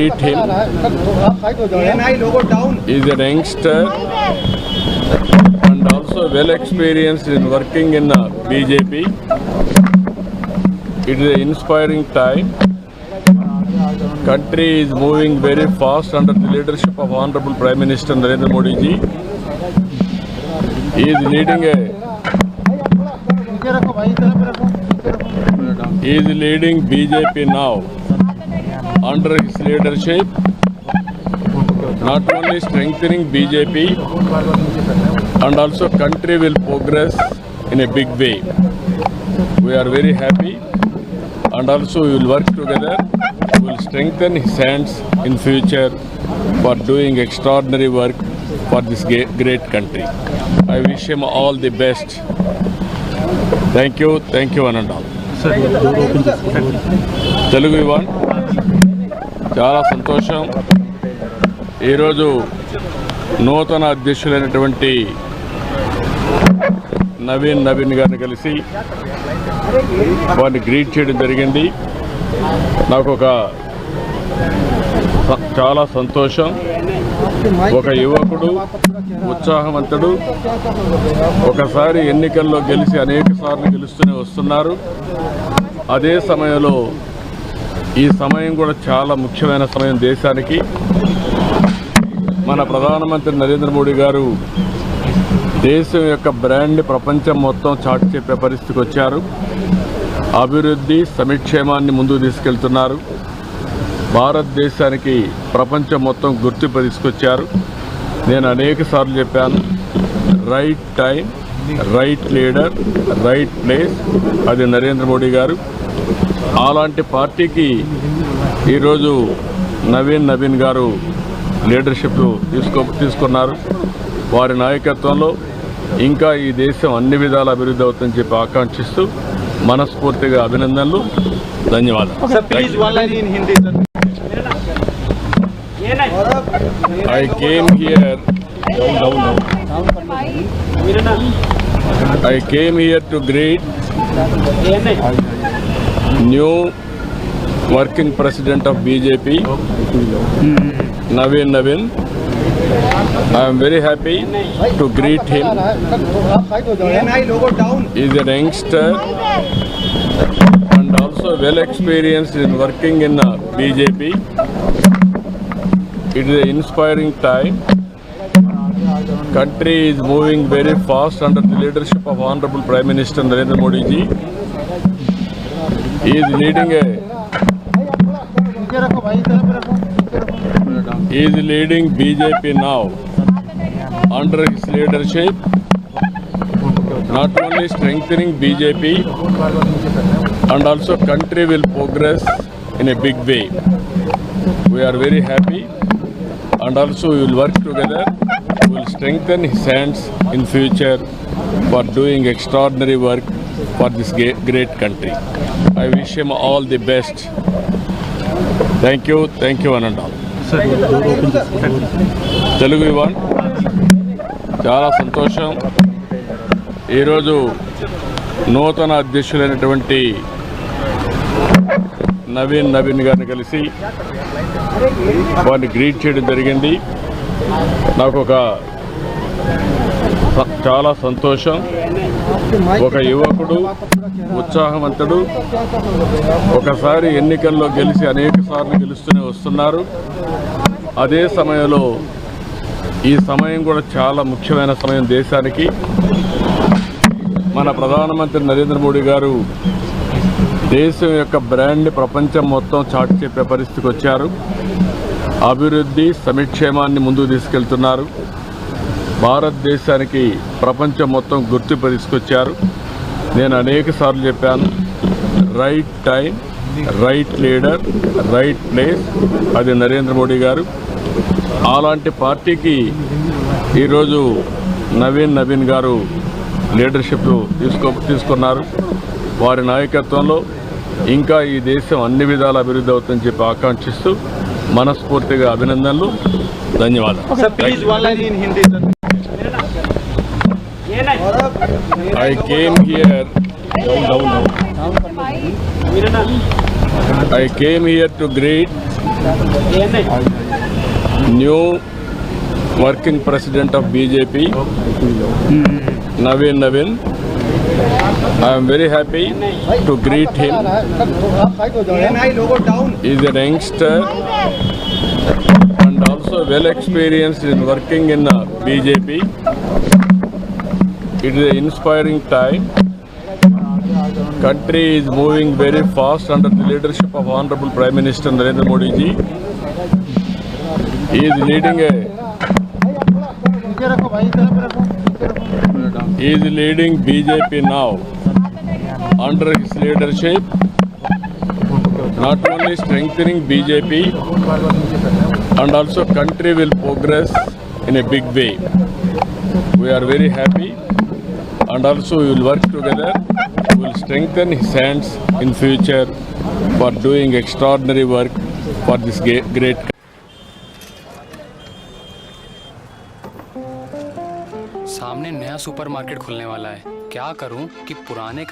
Meet him. He is a youngster and also well experienced in working in BJP. It is an inspiring time. Country is moving very fast under the leadership of Honorable Prime Minister Narendra Modi ji. He is leading BJP now. Under his leadership, not only strengthening BJP and also country will progress in a big way. We are very happy and also we will work together. We will strengthen his hands in future for doing extraordinary work for this great country. I wish him all the best. Thank you one and all. Telugu one. చాలా సంతోషం. ఈరోజు నూతన అధ్యక్షులైనటువంటి నవీన్ గారిని కలిసి వారిని greet చేయడం జరిగింది. నాకు చాలా సంతోషం. ఒక యువకుడు, ఉత్సాహవంతుడు, ఒకసారి ఎన్నికల్లో గెలిచి అనేక సార్లు గెలుస్తూనే వస్తున్నారు. అదే సమయంలో ఈ సమయం కూడా చాలా ముఖ్యమైన సమయం దేశానికి. మన ప్రధానమంత్రి నరేంద్ర మోడీ గారు దేశం యొక్క బ్రాండ్ ప్రపంచం మొత్తం చాటి చెప్పే పరిస్థితికి వచ్చారు. అభివృద్ధి, సంక్షేమాన్ని ముందుకు తీసుకెళ్తున్నారు. భారతదేశానికి ప్రపంచం మొత్తం గుర్తింపు తీసుకొచ్చారు. నేను అనేక సార్లు చెప్పాను, right time, right leader, right place, అది నరేంద్ర మోడీ గారు. అలాంటి పార్టీకి ఈరోజు నవీన్ గారు లీడర్షిప్ తీసుకున్నారు. వారి నాయకత్వంలో ఇంకా ఈ దేశం అన్ని విధాల అభివృద్ధి అవుతుందని చెప్పి ఆకాంక్షిస్తూ మనస్ఫూర్తిగా అభినందనలు, ధన్యవాదాలు. I came here to greet new working president of BJP, Navin. I am very happy to greet him. He is a youngster and also well experienced in working in BJP. It is an inspiring time. Country is moving very fast under the leadership of Honorable Prime Minister Narendra Modi ji. He is leading BJP now. Under his leadership, not only strengthening BJP and also country will progress in a big way. We are very happy and also we will work together. We will strengthen his hands in future for doing extraordinary work for this great country. I wish him all the best. Thank you one and all. Telugu one. చాలా సంతోషం. ఈరోజు నూతన అధ్యక్షులైనటువంటి నవీన్ గారిని కలిసి వారిని greet చేయడం జరిగింది. నాకు చాలా సంతోషం. ఒక యువకుడు, ఉత్సాహవంతుడు, ఒకసారి ఎన్నికల్లో గెలిచి అనేక సార్లు గెలుస్తూనే వస్తున్నారు. అదే సమయంలో ఈ సమయం కూడా చాలా ముఖ్యమైన సమయం దేశానికి. మన ప్రధానమంత్రి నరేంద్ర మోడీ గారు దేశం యొక్క బ్రాండ్ ప్రపంచం మొత్తం చాటి చెప్పే పరిస్థితికి వచ్చారు. అభివృద్ధి, సంక్షేమాన్ని ముందుకు తీసుకెళ్తున్నారు. భారతదేశానికి ప్రపంచం మొత్తం గుర్తింపు తీసుకొచ్చారు. నేను అనేక సార్లు చెప్పాను, right time, right leader, right place, అది నరేంద్ర మోడీ గారు. అలాంటి పార్టీకి ఈరోజు నవీన్ గారు లీడర్షిప్ తీసుకున్నారు. వారి నాయకత్వంలో ఇంకా ఈ దేశం అన్ని విధాల అభివృద్ధి అవుతుందని చెప్పి ఆకాంక్షిస్తూ మనస్ఫూర్తిగా అభినందనలు, ధన్యవాదాలు. I came here to greet new working president of BJP, Navin. I am very happy to greet him. He is a youngster and also well experienced in working in BJP. It is an inspiring time. Country is moving very fast under the leadership of Honorable Prime Minister Narendra Modi ji. He is leading BJP now. Under his leadership, not only strengthening BJP and also country will progress in a big way. We are very happy and also we will work together. We will strengthen his hands in future for doing extraordinary work for this great. सामने नया supermarket खुलने वाला है, क्या करूं कि पुराने